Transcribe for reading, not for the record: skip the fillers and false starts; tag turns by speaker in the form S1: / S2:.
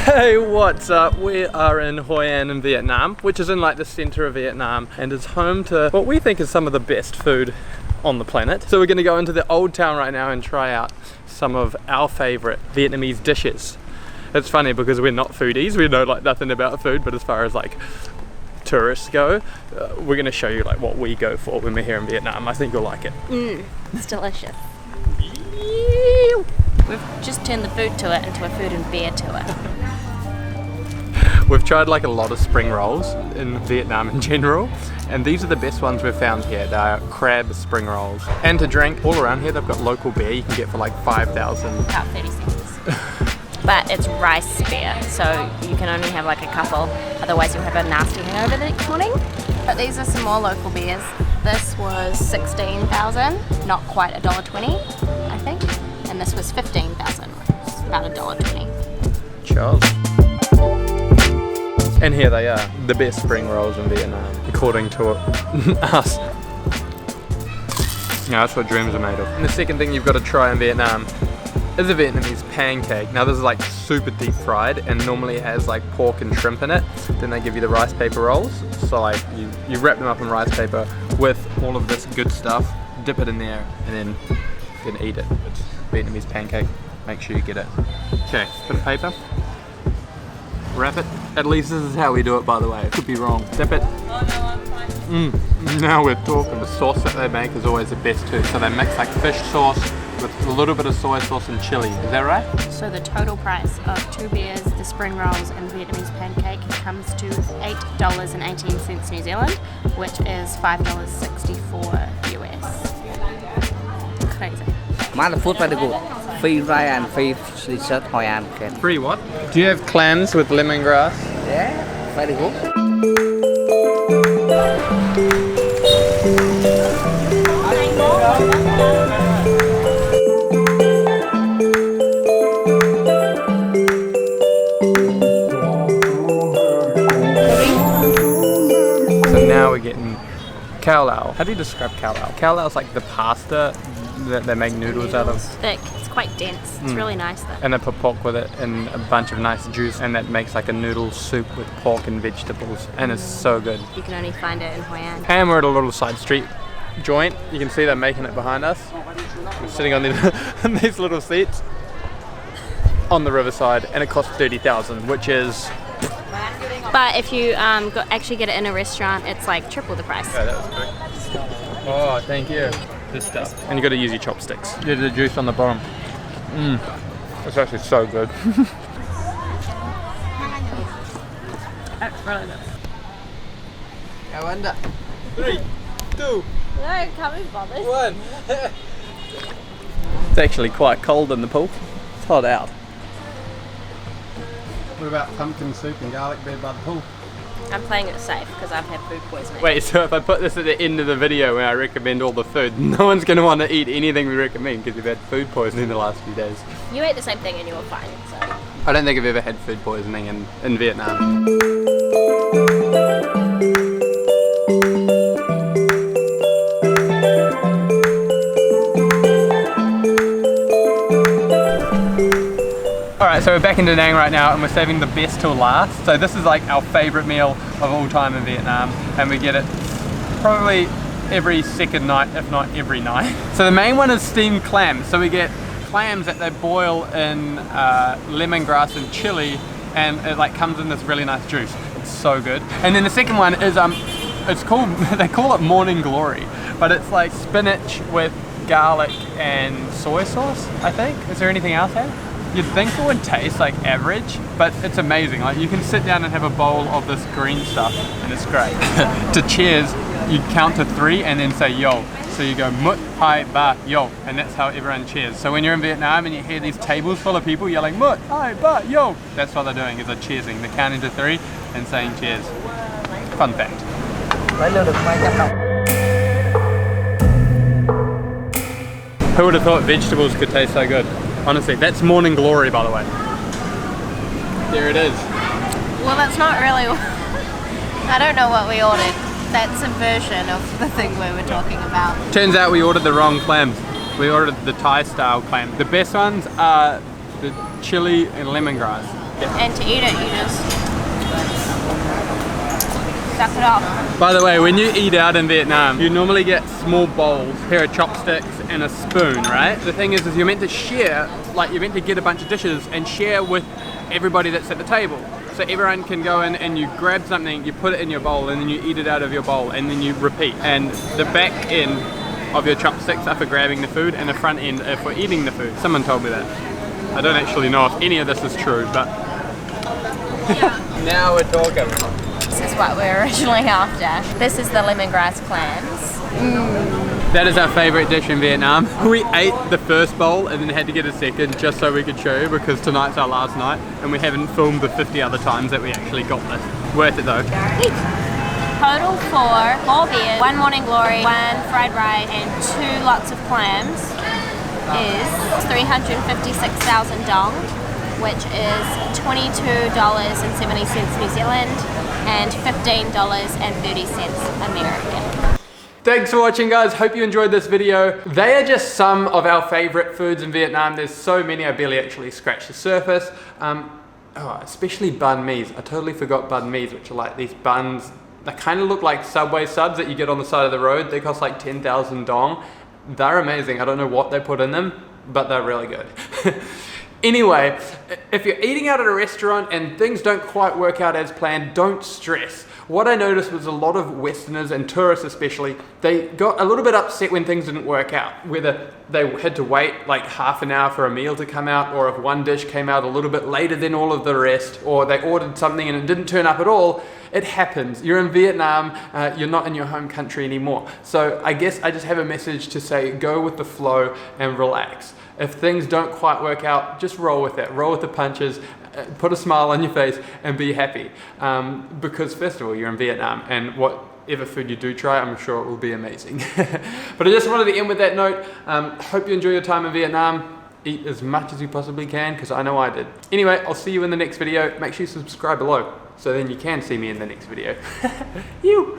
S1: Hey, what's up? We are in Hoi An in Vietnam, which is in like the center of Vietnam and is home to what we think is some of the best food on the planet. So we're gonna go into the old town right now and try out some of our favorite Vietnamese dishes. It's funny because we're not foodies, we know like nothing about food, but as far as like tourists go, we're gonna show you like what we go for when we're here in Vietnam. I think you'll like it.
S2: It's delicious. We've just turned the food tour into a food and beer tour.
S1: We've tried like a lot of spring rolls in Vietnam in general, and these are the best ones we've found here. They are crab spring rolls. And to drink, all around here they've got local beer you can get for like 5,000.
S2: About 30 cents. But it's rice beer, so you can only have like a couple, otherwise you'll have a nasty hangover the next morning. But these are some more local beers. This was 16,000, not quite $1.20, I think. And this was 15,000, about $1.20.
S1: Cheers. And here they are, the best spring rolls in Vietnam, according to us. Yeah, that's what dreams are made of. And the second thing you've got to try in Vietnam is a Vietnamese pancake. Now this is like super deep fried and normally it has like pork and shrimp in it. Then they give you the rice paper rolls. So like you wrap them up in rice paper with all of this good stuff, dip it in there, and then you can eat it. It's Vietnamese pancake. Make sure you get it. Okay, bit of paper. Wrap it. At least this is how we do it, by the way. Could be wrong. Dip it.
S2: Oh no, I'm fine.
S1: Now we're talking. The sauce that they make is always the best too. So they mix like fish sauce with a little bit of soy sauce and chili. Is that right?
S2: So the total price of 2 beers, the spring rolls and Vietnamese pancake comes to $8.18 New Zealand, which is $5.64 US. Crazy.
S3: Man, the food very good. Free rice and free dessert Hoi An.
S1: Free what? Do you have clams with lemongrass?
S3: Yeah, very good.
S1: So now we're getting Kalel. How do you describe Kalel? Kalel is like the pasta that they make noodles out of.
S2: Thick. It's quite dense. It's really nice though.
S1: And they put pork with it and a bunch of nice juice, and that makes like a noodle soup with pork and vegetables, and it's so good.
S2: You can only find it in Hoi An.
S1: And we're at a little side street joint. You can see they're making it behind us. We're sitting on these little seats on the riverside, and it costs 30,000, which is...
S2: But if you actually get it in a restaurant, it's like triple the price.
S1: Yeah, that was quick. Oh, thank you. This stuff. And you got to use your chopsticks. There's the juice on the bottom. It's actually so good.
S2: That's really good.
S3: I wonder.
S1: 3, 2,
S2: No, can't be bothered.
S1: 1. It's actually quite cold in the pool. It's hot out. What about pumpkin soup and garlic bread by the pool?
S2: I'm playing it safe because I've had food poisoning.
S1: Wait, so if I put this at the end of the video where I recommend all the food, no one's going to want to eat anything we recommend because you've had food poisoning the last few days.
S2: You ate the same thing and you were fine, so.
S1: I don't think I've ever had food poisoning in Vietnam. Alright, so we're back in Da Nang right now and we're saving the best till last. So this is like our favourite meal of all time in Vietnam, and we get it probably every second night, if not every night. So the main one is steamed clams. So we get clams that they boil in lemongrass and chili, and it like comes in this really nice juice. It's so good. And then the second one is it's called, they call it morning glory, but it's like spinach with garlic and soy sauce, I think. Is there anything else here? You'd think it would taste like average, but it's amazing. Like you can sit down and have a bowl of this green stuff and it's great. To cheers, you count to 3 and then say yo. So you go mut, hai, ba, yo, and that's how everyone cheers. So when you're in Vietnam and you hear these tables full of people yelling mut, hai, ba, yo, that's what they're doing, is they're cheersing. They're counting to 3 and saying cheers. Fun fact. Who would have thought vegetables could taste so good? Honestly, that's morning glory, by the way. There it is.
S2: Well, that's not really... I don't know what we ordered. That's a version of the thing we were talking about.
S1: Turns out we ordered the wrong clams. We ordered the Thai style clam. The best ones are the chili and lemongrass.
S2: And to eat it, you just suck it off.
S1: By the way, when you eat out in Vietnam, you normally get small bowls, a pair of chopsticks and a spoon, right? The thing is you're meant to share, like you're meant to get a bunch of dishes and share with everybody that's at the table. So everyone can go in and you grab something, you put it in your bowl and then you eat it out of your bowl and then you repeat. And the back end of your chopsticks are for grabbing the food and the front end are for eating the food. Someone told me that. I don't actually know if any of this is true, but now we're talking.
S2: This is what we were originally after. This is the lemongrass clams.
S1: That is our favourite dish in Vietnam. We ate the first bowl and then had to get a second just so we could show you because tonight's our last night and we haven't filmed the 50 other times that we actually got this. Worth it though.
S2: Total for 4 beers, 1 morning glory, 1 fried rice and 2 lots of clams is 356,000 dong, which is $22.70 New Zealand and $15.30 American.
S1: Thanks for watching, guys. Hope you enjoyed this video. They are just some of our favorite foods in Vietnam. There's so many, I barely actually scratched the surface. Especially banh mi's. I totally forgot banh mi's, which are like these buns. They kind of look like Subway subs that you get on the side of the road. They cost like 10,000 dong. They're amazing. I don't know what they put in them, but they're really good. Anyway, if you're eating out at a restaurant and things don't quite work out as planned, don't stress. What I noticed was a lot of Westerners and tourists especially, they got a little bit upset when things didn't work out. Whether they had to wait like half an hour for a meal to come out, or if one dish came out a little bit later than all of the rest, or they ordered something and it didn't turn up at all. It happens. You're in Vietnam, you're not in your home country anymore. So I guess I just have a message to say, go with the flow and relax. If things don't quite work out, just roll with it. Roll with the punches, put a smile on your face and be happy. Because first of all, you're in Vietnam and whatever food you do try, I'm sure it will be amazing. But I just wanted to end with that note. Hope you enjoy your time in Vietnam. Eat as much as you possibly can, because I know I did. Anyway, I'll see you in the next video. Make sure you subscribe below, so then you can see me in the next video. You!